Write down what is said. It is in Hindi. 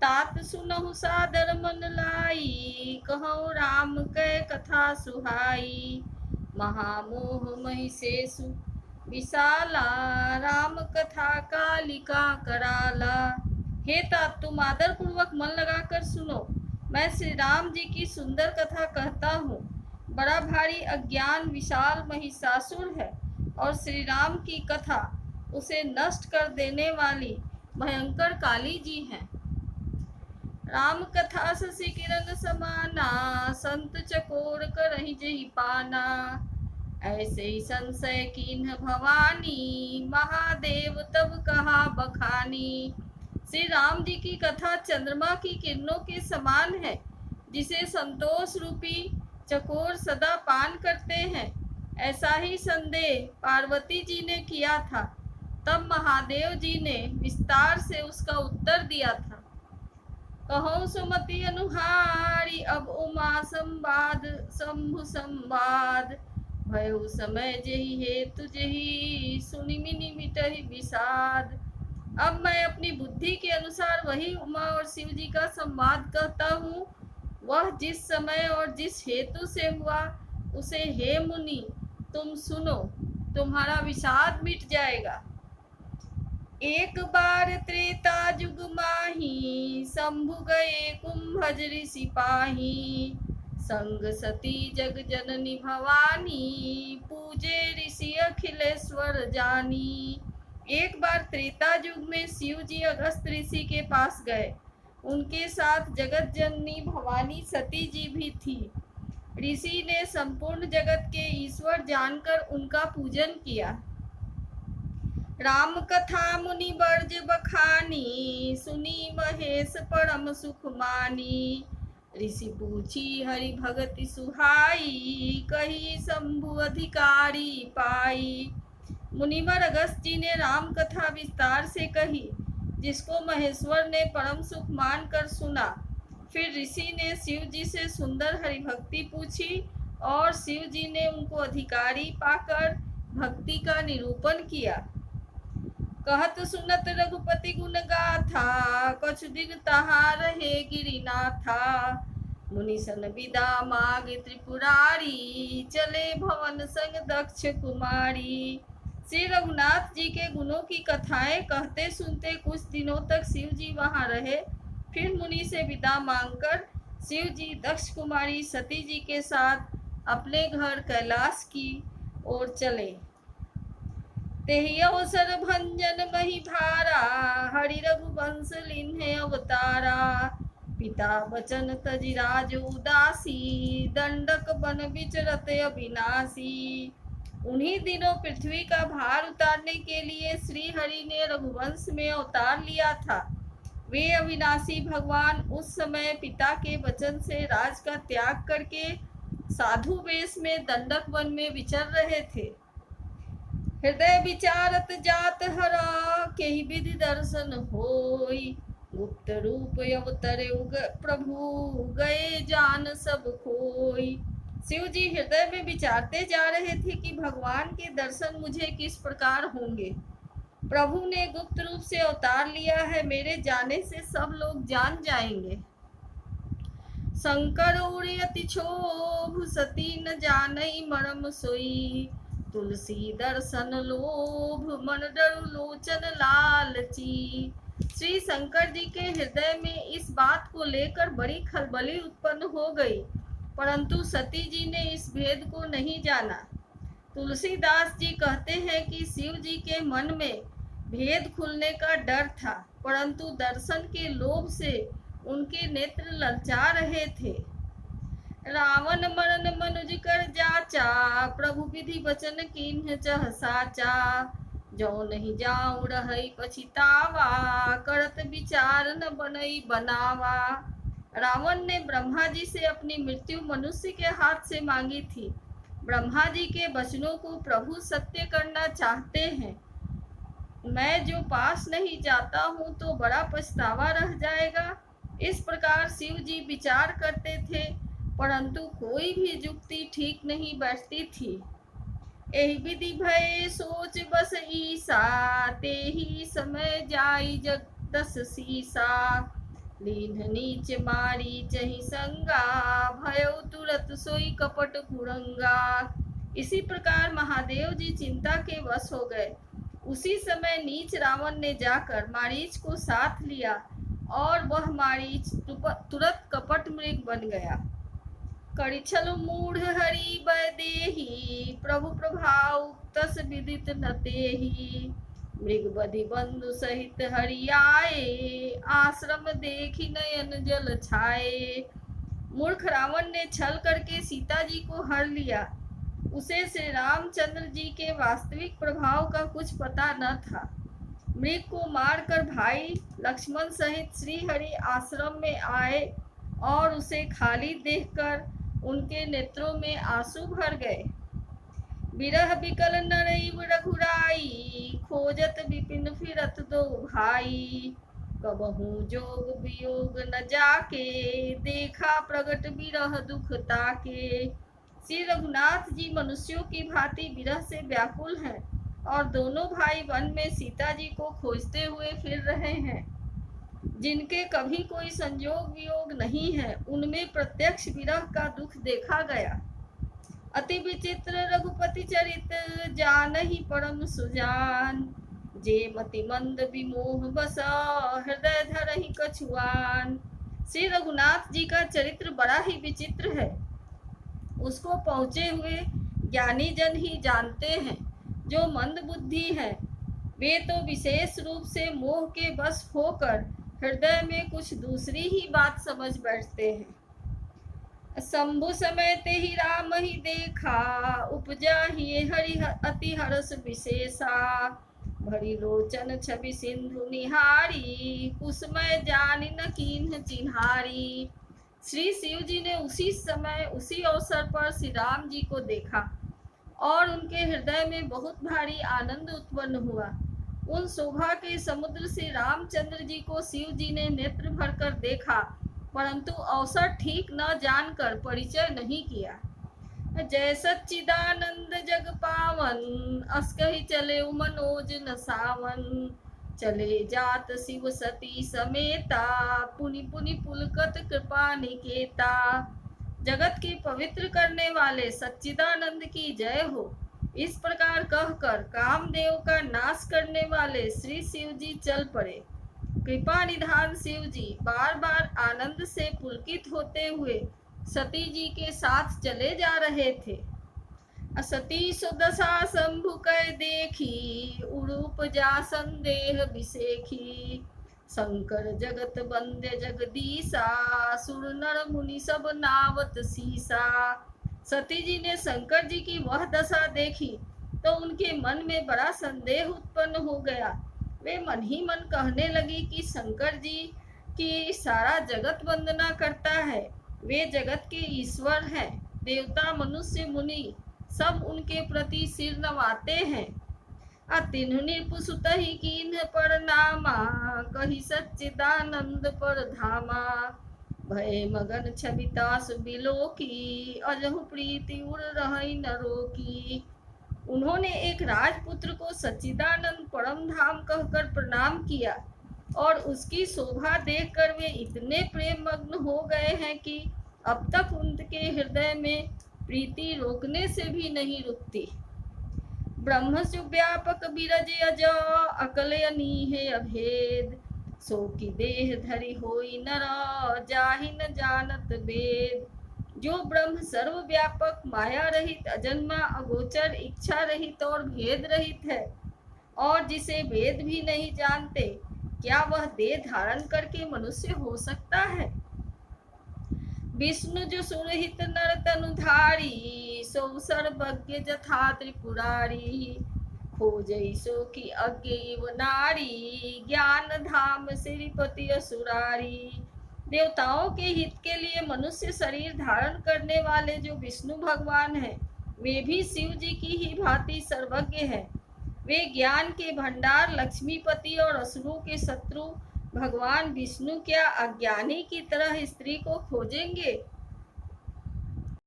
तात सुनहु सादर मन लाई, कहूँ राम कै कथा सुहाई। महामोह महिषेषु विशाला, राम कथा कालिका कराला। हे तात, तुम आदर पूर्वक मन लगाकर सुनो। मैं श्री राम जी की सुंदर कथा कहता हूँ। बड़ा भारी अज्ञान विशाल महिषासुर है और श्री राम की कथा उसे नष्ट कर देने वाली भयंकर काली जी हैं। राम कथा शशि किरण समाना, संत चकोर करहि जेहि पाना। ऐसे ही संशय कीन्ह भवानी, महादेव तब कहा बखानी। श्री राम जी की कथा चंद्रमा की किरणों के समान है, जिसे संतोष रूपी चकोर सदा पान करते हैं। ऐसा ही संदेह पार्वती जी ने किया था। तब महादेव जी ने विस्तार से उसका उत्तर दिया था। कहूँ सुमति अनुहारी, अब उमा संवाद शंभु संवाद। भयउ समय जेहि हेतु जेहि, सुनि मिनि मिटहि विषाद। अब मैं अपनी बुद्धि के अनुसार वही उमा और शिव जी का संवाद कहता हूँ। वह जिस समय और जिस हेतु से हुआ, उसे हे मुनि तुम सुनो, तुम्हारा विषाद मिट जाएगा। एक बार त्रेता जुग माही, शंभु गए कुंभज ऋषि पाही। संग सती जग जननी भवानी, पूजे ऋषि अखिलेश्वर जानी। एक बार त्रेता युग में शिव जी अगस्त ऋषि के पास गए। उनके साथ जगत जननी भवानी सती जी भी थी। ऋषि ने संपूर्ण जगत के ईश्वर जानकर उनका पूजन किया। राम कथा मुनि बर्ज बखानी, सुनी महेश परम सुख मानी। ऋषि पूछी हरि भगति सुहाई, कही शंभु अधिकारी पाई। मुनिवर अगस्त जी ने राम कथा विस्तार से कही, जिसको महेश्वर ने परम सुख मान कर सुना। फिर ऋषि ने शिव जी से सुंदर हरिभक्ति पूछी और शिव जी ने उनको अधिकारी पाकर भक्ति का निरूपण किया। कहत सुनत रघुपति गुण गाथा, कछु दिन तहा रहे गिरिनाथा। मुनि सन विदा मागे त्रिपुरारी, चले भवन संग दक्ष कुमारी। श्री रघुनाथ जी के गुणों की कथाएं कहते सुनते कुछ दिनों तक शिव जी वहां रहे। फिर मुनि से विदा मांगकर शिव जी दक्ष कुमारी सती जी के साथ अपने घर कैलाश की ओर चले। तेहि अवसर भंजन मही भारा, हरि रघुवंश लिन्हे अवतारा। पिता वचन तजि राज उदासी, दंडक बन विचरत अविनाशी। उन्हीं दिनों पृथ्वी का भार उतारने के लिए श्री हरि ने रघुवंश में अवतार लिया था। वे अविनाशी भगवान उस समय पिता के वचन से राज का त्याग करके साधु वेश में दंडक वन में विचर रहे थे। हृदय विचारत जात हरा, केहि विधि दर्शन होई। गुप्त रूप अवतरे प्रभु, गए जान सब खोई। शिव जी हृदय में विचारते जा रहे थे कि भगवान के दर्शन मुझे किस प्रकार होंगे। प्रभु ने गुप्त रूप से अवतार लिया है, मेरे जाने से सब लोग जान जाएंगे। शंकर उड़े अति क्षोभ, सती न जानई मरम सोई। तुलसी दर्शन लोभ, मन डरु लोचन लालची। श्री शंकर जी के हृदय में इस बात को लेकर बड़ी खलबली उत्पन्न हो गई, परंतु सती जी ने इस भेद को नहीं जाना। तुलसीदास जी कहते हैं कि शिव जी के मन में भेद खुलने का डर था, परंतु दर्शन के लोभ से उनके नेत्र ललचा रहे थे। रावण मरण मनुज कर जाचा, प्रभु विधि वचन कीन्ह चह साचा। जो नहीं जाऊं रहई पछितावा, करत विचार न बनई बनावा। रावण ने ब्रह्मा जी से अपनी मृत्यु मनुष्य के हाथ से मांगी थी। ब्रह्मा जी के वचनों को प्रभु सत्य करना चाहते हैं। मैं जो पास नहीं जाता हूँ तो बड़ा पछतावा रह जाएगा। इस प्रकार शिव जी विचार करते थे, परंतु कोई भी युक्ति ठीक नहीं बैठती थी। एहि विधि भय सोच बस ईसा, तेहि समय जाई जग दस सीसा। लीन नीच मारी चही संगा, भयो तुरत सोई कपट कुरंगा। इसी प्रकार महादेव जी चिंता के वश हो गए। उसी समय नीच रावण ने जाकर मारीच को साथ लिया और वह मारीच तुरंत कपट मृग बन गया। करिछल मूढ़ हरि बैदेही, प्रभु प्रभाव तस विदित न तेहि। मृग बधि बंधु सहित हरि आए, आश्रम देखी नयन जल छाए। मूर्ख रावण ने छल करके सीता जी को हर लिया। उसे श्री रामचंद्र जी के वास्तविक प्रभाव का कुछ पता न था। मृग को मारकर भाई लक्ष्मण सहित श्री हरि आश्रम में आए और उसे खाली देखकर उनके नेत्रों में आंसू भर गए। बिरह बिकल नरैव रघुराई, खोजत विपिन फिरत दो भाई। कबहू जोग वियोग न जाके, देखा प्रगट बिरह दुख ताके। श्री रघुनाथ जी मनुष्यों की भांति विरह से व्याकुल हैं और दोनों भाई वन में सीता जी को खोजते हुए फिर रहे हैं। जिनके कभी कोई संयोग वियोग नहीं है, उनमें प्रत्यक्ष विरह का दुख देखा गया। अति विचित्र रघुपति चरित, जानहि परम सुजान। जे मति मंद विमोह बसा, हृदय धरहि कछुआन। श्री रघुनाथ जी का चरित्र बड़ा ही विचित्र है। उसको पहुँचे हुए ज्ञानी जन ही जानते हैं। जो मंद बुद्धि है, वे तो विशेष रूप से मोह के वश होकर हृदय में कुछ दूसरी ही बात समझ बैठते हैं। शंभु समय ते ही राम ही देखा, उपजा ही हरि अति हरस विशेषा। भरी लोचन छवि सिंधु निहारी, कुसमय जानि न कीन्ह चिन्हारी। श्री शिव जी ने उसी समय उसी अवसर पर श्री राम जी को देखा और उनके हृदय में बहुत भारी आनंद उत्पन्न हुआ। उन शोभा के समुद्र से रामचंद्र जी को शिव जी ने नेत्र भरकर देखा, परंतु अवसर ठीक न जानकर परिचय नहीं किया। जय सच्चिदानंद जग पावन, अस्कहि चले मनोज न सावन। चले जात शिव सती समेता, पुनि पुनि पुलकत कृपा निकेता। जगत की पवित्र करने वाले सच्चिदानंद की जय हो। इस प्रकार कहकर कामदेव का नाश करने वाले श्री शिव जी चल पड़े। कृपा निधान शिव जी बार बार आनंद से पुलकित होते हुए सती जी के साथ चले जा रहे थे। असती सुदशा शंभु कै देखी, उरूप जा संदेह विसेखी। शंकर जगत वंद्य जगदीशा, सुर नर मुनि सब नावत सीसा। सती जी ने शंकर जी की वह दशा देखी तो उनके मन में बड़ा संदेह उत्पन्न हो गया। वे मन ही मन कहने लगी कि शंकर जी की सारा जगत वंदना करता है। वे जगत के ईश्वर हैं। देवता मनुष्य मुनि सब उनके प्रति सिर नवाते हैं। अतिन्ह निर्पुसुतहि कीन्ह परनामा, कहि सच्चिदानंद पर धामा। भय मगन छवितास बिलोकी, अजहु प्रीति उड़ रही न रोकी। उन्होंने एक राजपुत्र को सच्चिदानंद परम धाम कहकर प्रणाम किया और उसकी शोभा देखकर वे इतने प्रेम मग्न हो गए हैं कि अब तक उनके हृदय में प्रीति रोकने से भी नहीं रुकती। ब्रह्मसु व्यापक बिरज अज, अकलयनीहे अभेद। सो की देह धरि होई नर, जाहि न जानत वेद। जो ब्रह्म सर्वव्यापक, माया रहित, अजन्मा, अगोचर, इच्छा रहित और भेद रहित है और जिसे वेद भी नहीं जानते, क्या वह देह धारण करके मनुष्य हो सकता है? विष्णु जो सुरहित नर तनुधारी, सो सर्वज्ञ जथा त्रिपुरारी। खोजई सो की अज्ञ इव नारी, ज्ञान धाम श्रीपति असुरारी। देवताओं के हित के लिए मनुष्य शरीर धारण करने वाले जो विष्णु भगवान हैं, वे भी शिव जी की ही भांति सर्वज्ञ हैं। वे ज्ञान के भंडार, लक्ष्मीपति और असुरों के शत्रु भगवान विष्णु क्या अज्ञानी की तरह स्त्री को खोजेंगे?